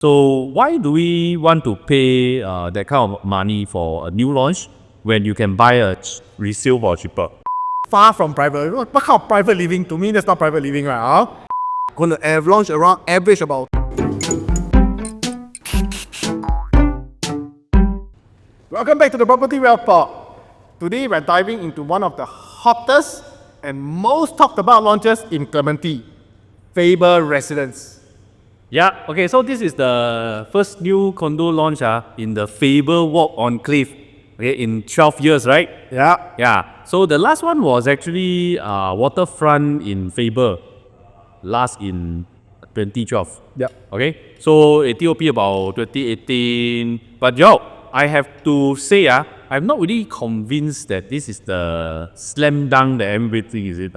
So why do we want to pay that kind of money for a new launch when you can buy a resale for cheaper? Far from private. What kind of private living? To me, that's not private living, right? Going to launch around average about. Welcome back to the Property Wealth Pod. Today we're diving into one of the hottest and most talked about launches in Clementi, Faber Residence. Yeah, okay, so this is the first new condo launch in the Faber Walk enclave, okay, in 12 years, right? Yeah. Yeah, so the last one was actually waterfront in Faber, last in 2012. Yeah. Okay, so TOP about 2018. But yo, I have to say, I'm not really convinced that this is the slam dunk that everything is it.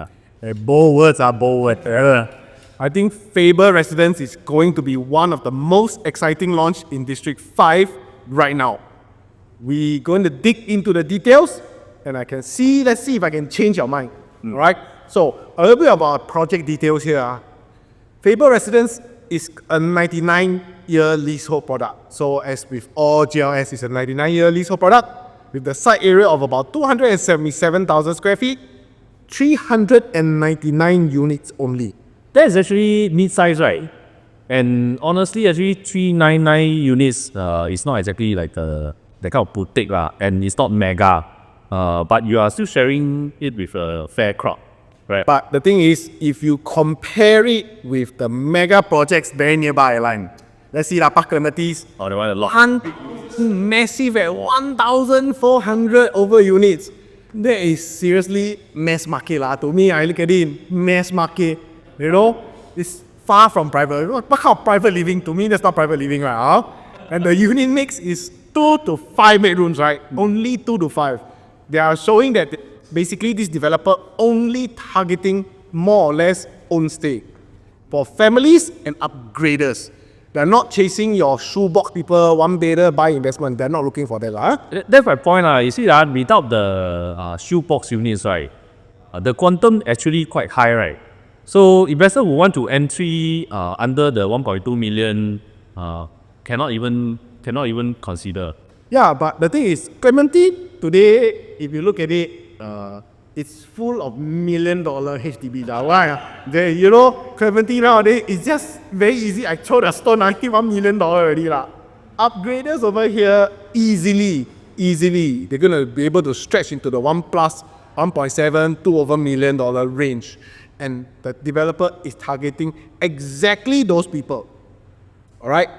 Bold words are bold words. I think Faber Residence is going to be one of the most exciting launch in District 5 right now. We're going to dig into the details and let's see if I can change your mind. All right? So, a little bit about project details here. Faber Residence is a 99-year leasehold product. So, as with all GLS, it's a 99-year leasehold product with the site area of about 277,000 square feet, 399 units only. That's actually mid-size, right? And honestly, actually 399 units is not exactly like that kind of boutique and it's not mega. But you are still sharing it with a fair crowd, right? But the thing is, if you compare it with the mega projects very nearby, let's see Park Clementi's. Oh, they want a lot. Massive at 1,400 over units. That is seriously mass market To me, I look at it, mass market. You know, it's far from private. What kind of private living? To me, that's not private living, right? And the unit mix is 2 to 5 bedrooms, right? Only 2 to 5. They are showing that basically this developer only targeting more or less own stay for families and upgraders. They're not chasing your shoebox people, one bedder buy investment. They're not looking for that. That's my point. You see, without the shoebox units, right, the quantum actually quite high, right? So investor who want to entry under the 1.2 million cannot even consider. Yeah, but the thing is, Clementi today, if you look at it, it's full of $1 million HDB. Why? You know, Clementi nowadays is just very easy. I throw the stone, I keep $1 million already. Upgraders over here, easily, they're going to be able to stretch into the 1 plus, 1.7, 2 over $1 million range. And the developer is targeting exactly those people. All right?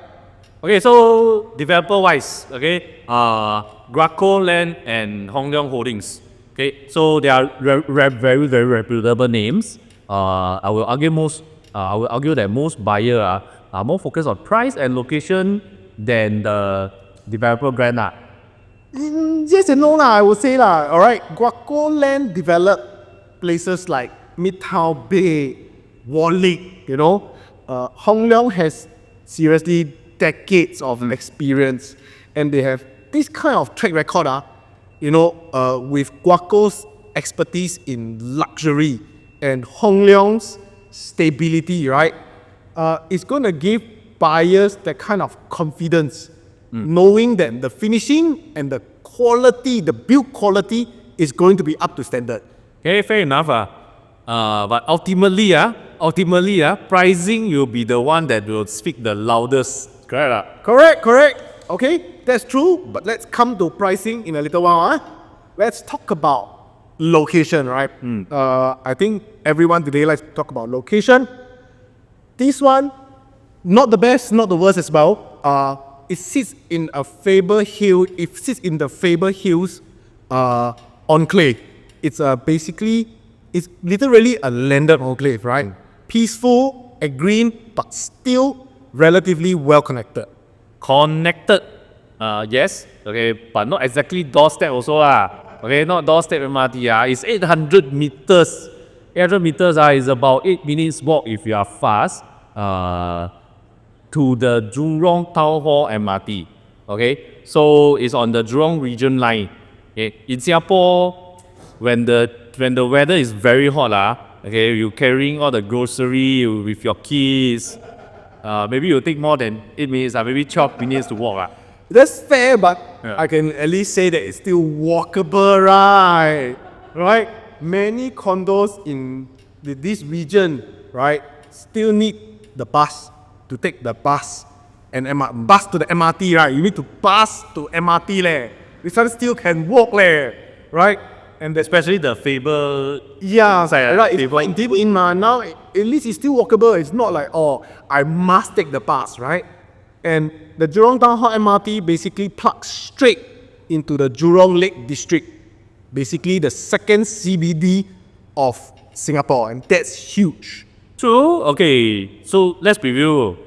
Okay, so developer-wise, okay, GuocoLand and Hong Leong Holdings. Okay, so they are very, very reputable names. I will argue that most buyers are more focused on price and location than the developer brand. Yes and no, I would say. All right, GuocoLand developed places like Midtown Bay, Lake, you know. Hong Leong has seriously decades of experience, and they have this kind of track record, with Guoco's expertise in luxury and Hong Leong's stability, right? It's going to give buyers that kind of confidence, knowing that the finishing and the quality, the build quality is going to be up to standard. Okay, fair enough. But ultimately, pricing will be the one that will speak the loudest. Correct. Okay, that's true. But let's come to pricing in a little while. Let's talk about location, right? I think everyone today likes to talk about location. This one, not the best, not the worst as well. It sits in a Faber Hill. It sits in the Faber Hills enclave. It's It's literally a landed enclave, right? Peaceful and green, but still relatively well connected. Connected, yes, okay, but not exactly doorstep also Okay, not doorstep MRT It's 800 meters. 800 meters is about 8 minutes walk if you are fast to the Jurong Town Hall MRT. Okay, so it's on the Jurong region line. Okay, in Singapore, when the weather is very hot, okay, you carrying all the grocery with your kids, maybe you'll take more than 8 minutes, maybe 12 minutes to walk. That's fair, but Yeah. I can at least say that it's still walkable, right? Right? Many condos in this region, right, still need the bus to take the bus and bus to the MRT, right? You need to bus to MRT leh. This one still can walk leh, right? And that's Especially the Faber. yeah, Side, right. It's Faber. quite deep in now. At least it's still walkable. It's not like, oh, I must take the bus, right? And the Jurong Town Hall MRT basically plugs straight into the Jurong Lake District, basically the second CBD of Singapore, and that's huge. True. Okay, so let's review.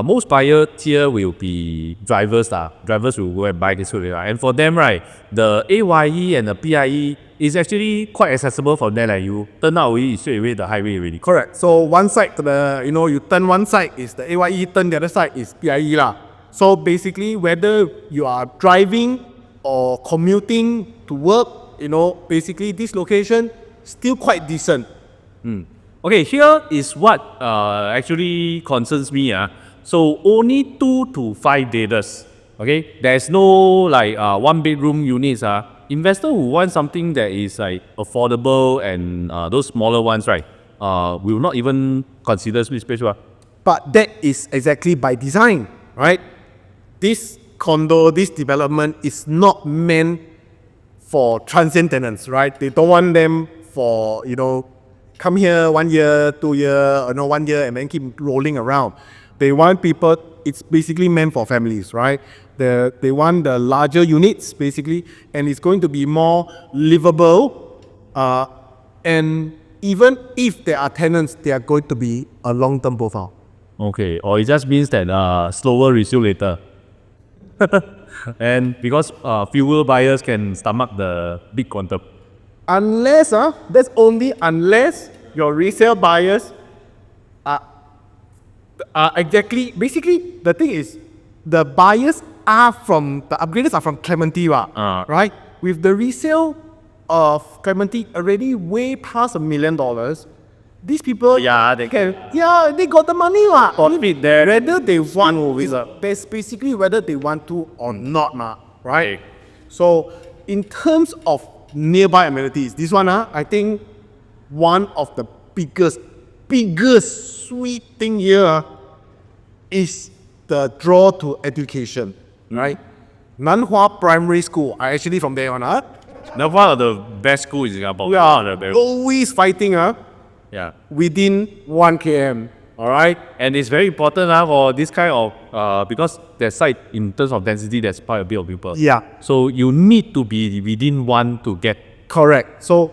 Most buyer tier will be drivers. Drivers will go and buy this hood. And for them, right, the AYE and the PIE is actually quite accessible for them. Like you turn out already, straight away the highway already. Correct. So one side to the, you turn one side is the AYE, turn the other side is PIE lah. So basically, whether you are driving or commuting to work, basically this location still quite decent. Okay, here is what actually concerns me. So only 2 to 5 daters. Okay, there's no like 1 bedroom units. Investor who want something that is like affordable and those smaller ones, right? Will not even consider split space. But that is exactly by design, right? This condo, this development is not meant for transient tenants, right? They don't want them for, come here 1 year, 2 year, 1 year and then keep rolling around. They want people, it's basically meant for families, right? They want the larger units, basically, and it's going to be more livable. And even if there are tenants, they are going to be a long-term profile. Okay, or it just means that slower resale later. And because fewer buyers can stomach the big quantum. Unless, that's only unless your resale buyers are exactly, basically, the thing is, the buyers are from, the upgraders are from Clementi, right? With the resale of Clementi already way past $1 million, these people, they got the money, Profit there. whether they want, that's basically whether they want to or not, right? Okay. So, in terms of nearby amenities, this one, I think one of the biggest sweet thing here is the draw to education, right? Nan Hua Primary School, I actually from there on, Now, one of the best schools in Singapore. we are always fighting, Yeah. within 1 km, all right? And it's very important for this kind of, because their site, in terms of density, there's quite a bit of people. Yeah, So you need to be within 1 to get. correct. So,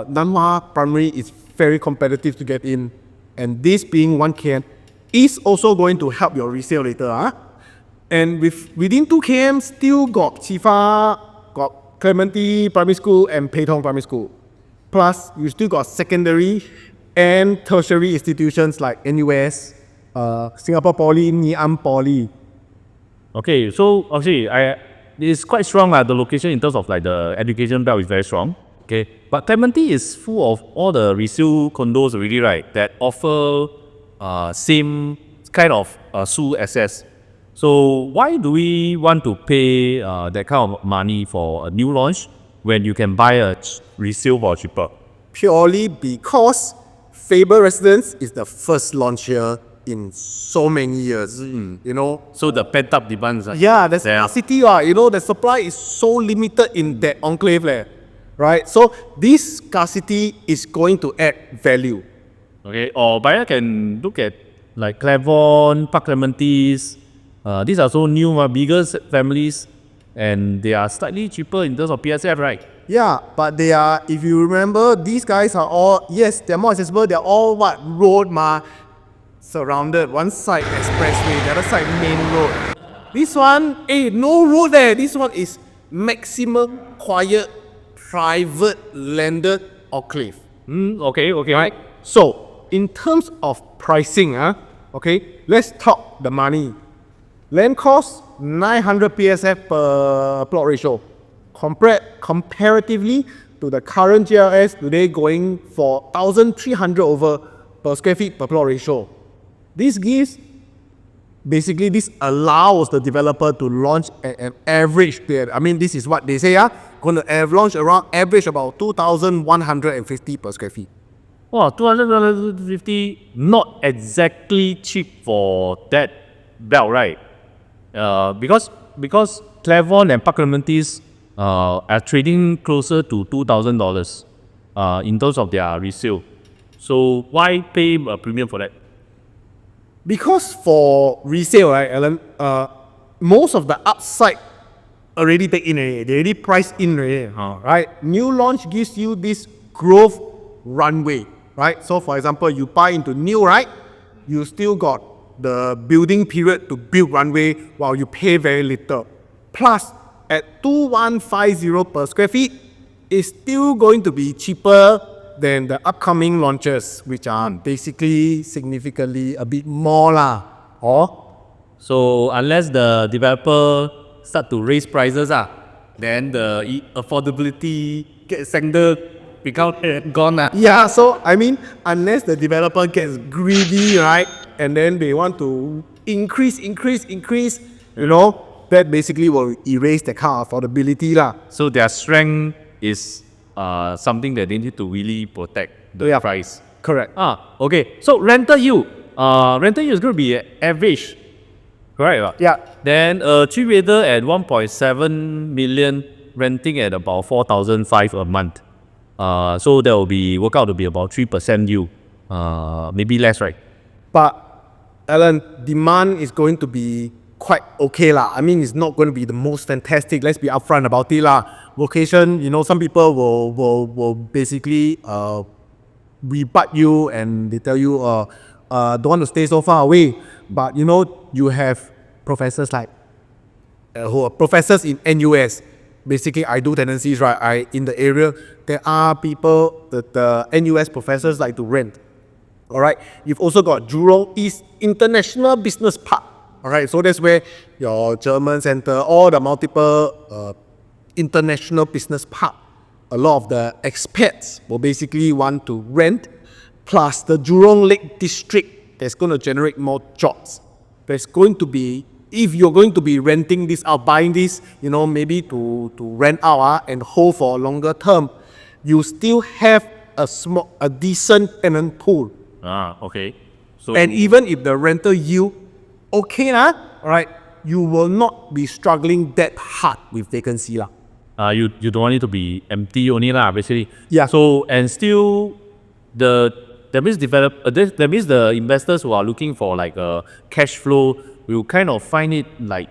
Nan Hua Primary is very competitive to get in, and this being 1 km is also going to help your resale later, And within 2 km, still got Chifa, got Clementi Primary School and Pei Tong Primary School. Plus, you still got secondary and tertiary institutions like NUS, Singapore Poly, Ngee Ann Poly. Okay, so actually, it's quite strong. The location in terms of like the education belt is very strong. Okay, but Clementi is full of all the resale condos already, right? That offer same kind of SU access. So why do we want to pay that kind of money for a new launch when you can buy a resale for cheaper? Purely because Faber Residence is the first launch here in so many years, So the pent up demand. Yeah, the scarcity, the supply is so limited in that enclave, right? So this scarcity is going to add value. Okay, or buyer can look at like Clavon, Park Clementis. These are so new, bigger families, and they are slightly cheaper in terms of PSF, right? Yeah, but they are, if you remember, these guys are all, yes, they're more accessible, they're all road surrounded. One side expressway, the other side main road. This one, no road there. This one is maximum quiet, private landed enclave. Okay, Right? So, in terms of pricing, let's talk the money. Land cost 900 PSF per plot ratio. Comparatively to the current GLS today going for 1,300 over per square feet per plot ratio. This gives Basically, this allows the developer to launch at an average. I mean, this is what they say, going to launch around average about 2,150 per square feet. Wow, 250, not exactly cheap for that belt, right? Because Clavon and Park Clementi's are trading closer to $2,000 in terms of their resale. So why pay a premium for that? Because for resale, right, Alan, most of the upside already take in already. They already priced in already, right? New launch gives you this growth runway, right? So for example, you buy into new, right? You still got the building period to build runway while you pay very little. Plus, at 2,150 per square feet, it's still going to be cheaper than the upcoming launches, which are basically significantly a bit more lah. So unless the developer start to raise prices, then the affordability sector become gone. Yeah, so I mean, unless the developer gets greedy, right, and then they want to increase, that basically will erase the kind of affordability lah. So their strength is something that they need to really protect the price. Correct. Okay. So rental yield. Rental yield is going to be average, correct? Yeah. Then three-bedder at 1.7 million, renting at about 4,500 a month. So that will work out to be about 3% yield. Maybe less, right? But Alan, demand is going to be quite okay lah. I mean, it's not going to be the most fantastic. Let's be upfront about it lah. Location, some people will basically rebut you and they tell you don't want to stay so far away. But you have professors like who are professors in NUS. Basically, I do tenancies, right? In the area, there are people that the NUS professors like to rent. All right. You've also got Jurong East International Business Park. All right. So that's where your German Center, all the multiple international business park. A lot of the expats will basically want to rent. Plus the Jurong Lake District, that's going to generate more jobs. There's going to be, if you're going to be renting this out, buying this, maybe to rent out and hold for a longer term, you still have a decent tenant pool. Okay. So and even if the rental yield okay all right, you will not be struggling that hard with vacancy lah. You don't want it to be empty only lah, basically. Yeah. So and still that means the investors who are looking for like a cash flow will kind of find it like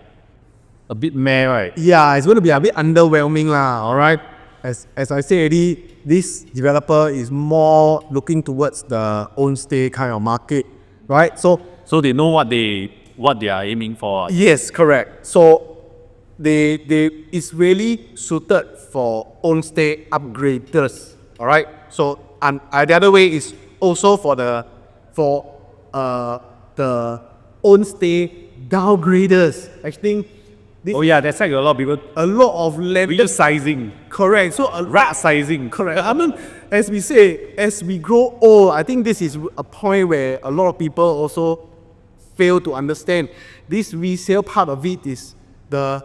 a bit meh, right? Yeah, it's going to be a bit underwhelming lah. All right. As I say already, this developer is more looking towards the own stay kind of market, right? So they know what they are aiming for. Yes, correct. So it's really suited for own stay upgraders. All right. So and the other way is also for the own stay downgraders. I think. That's like a lot of people. A lot of landed sizing. Correct. So Rat sizing. Correct. I mean, as we say, as we grow old, I think this is a point where a lot of people also fail to understand. This resale part of it is the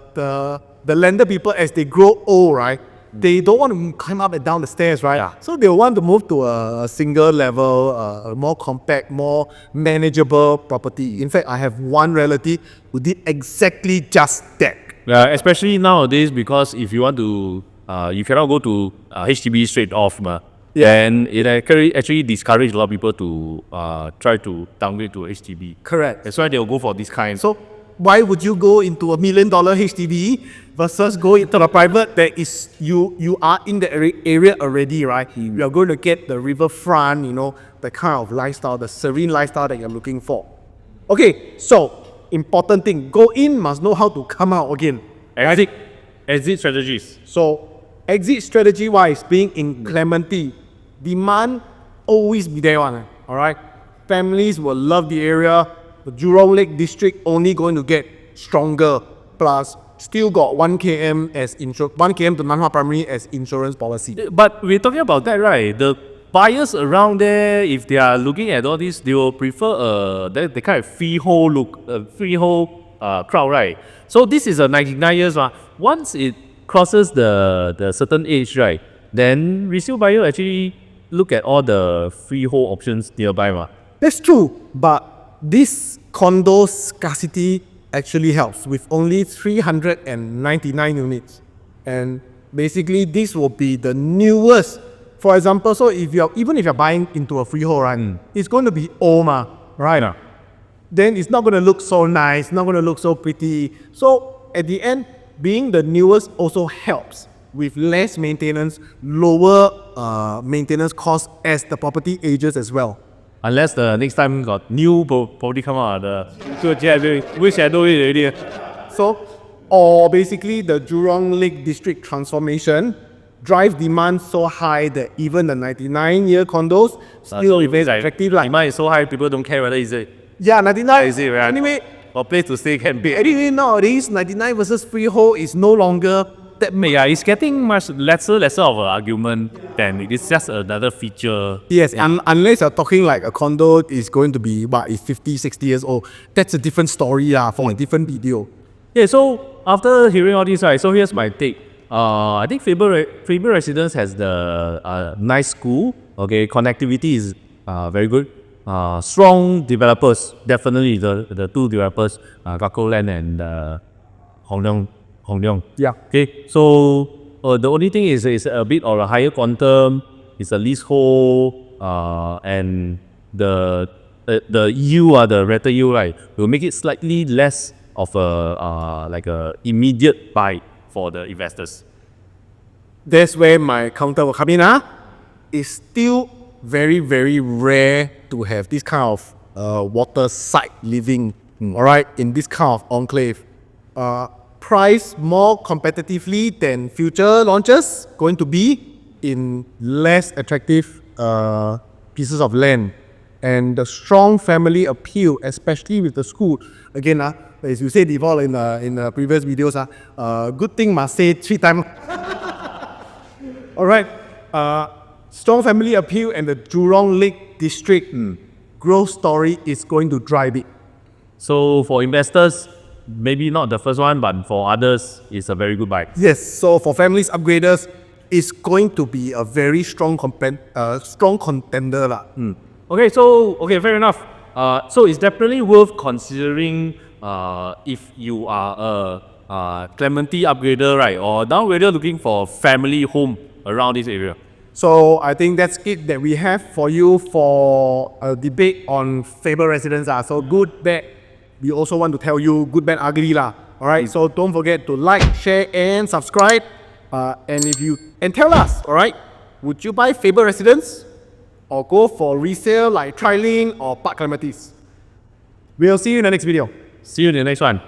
landed people, as they grow old, right? They don't want to climb up and down the stairs, right? Yeah. So they want to move to a single level, a more compact, more manageable property. In fact, I have one relative who did exactly just that. Yeah, especially nowadays, because if you want to, you cannot go to HDB straight off, and it actually discourages a lot of people to try to downgrade to HDB. Correct. That's why they'll go for this kind. So why would you go into $1 million HDB versus go into the private that is you are in the area already, right? You are going to get the riverfront, the kind of lifestyle, the serene lifestyle that you're looking for. Okay, so important thing, go in must know how to come out again. Exit strategies. So exit strategy wise, being in Clementi, demand always be there one. All right, families will love the area. The Jurong Lake District only going to get stronger. Plus, still got 1 km to Nan Hua Primary as insurance policy. But we're talking about that, right? The buyers around there, if they are looking at all this, they will prefer the kind of freehold look, freehold crowd, right? So this is a 99 years. Once it crosses the certain age, right, then resale buyer actually look at all the freehold options nearby. That's true, but this condo scarcity actually helps with only 399 units. And basically, this will be the newest. For example, so even if you're buying into a freehold, right, it's going to be old, right? Yeah. Then it's not going to look so nice, not going to look so pretty. So at the end, being the newest also helps with less maintenance, lower maintenance costs as the property ages as well. Unless the next time got new property come out, we shadow it already. So, or basically the Jurong Lake District transformation drive demand so high that even the 99-year condos still remain attractive. Demand is so high, people don't care whether is it. Yeah, 99. Is it, right? Anyway, or place to stay can be. anyway, nowadays 99 versus freehold is no longer that much. Yeah, it's getting much lesser of an argument than it is just another feature. Yes, unless you're talking like a condo is going to be, is 50, 60 years old. That's a different story for a different video. Yeah, so after hearing all this, right, so here's my take. I think Faber Residence has the nice school. Okay, connectivity is very good. Strong developers, definitely the two developers, GuocoLand and Hong Leong. Yeah. Okay, so the only thing is a bit of a higher quantum. It's a leasehold, and the yield, the rental yield, right, will make it slightly less of a like a immediate buy for the investors. That's where my counter will come in. It's still very, very rare to have this kind of waterside living, all right, in this kind of enclave. Priced more competitively than future launches, going to be in less attractive pieces of land. And the strong family appeal, especially with the school. Again, as you said before in the previous videos, good thing must say 3 times. All right. Strong family appeal and the Jurong Lake District growth story is going to drive it. So for investors, maybe not the first one, but for others, it's a very good buy. Yes, so for families upgraders, it's going to be a very strong contender. Okay, fair enough. So it's definitely worth considering if you are a Clementi upgrader, right? Or now we're looking for a family home around this area. So I think that's it that we have for you for a debate on Faber Residence. So good, bad. We also want to tell you good, bad, ugly. All right, so don't forget to like, share, and subscribe. And tell us, all right, would you buy Faber Residence or go for resale like Triling or Park Clementi's? We'll see you in the next video. See you in the next one.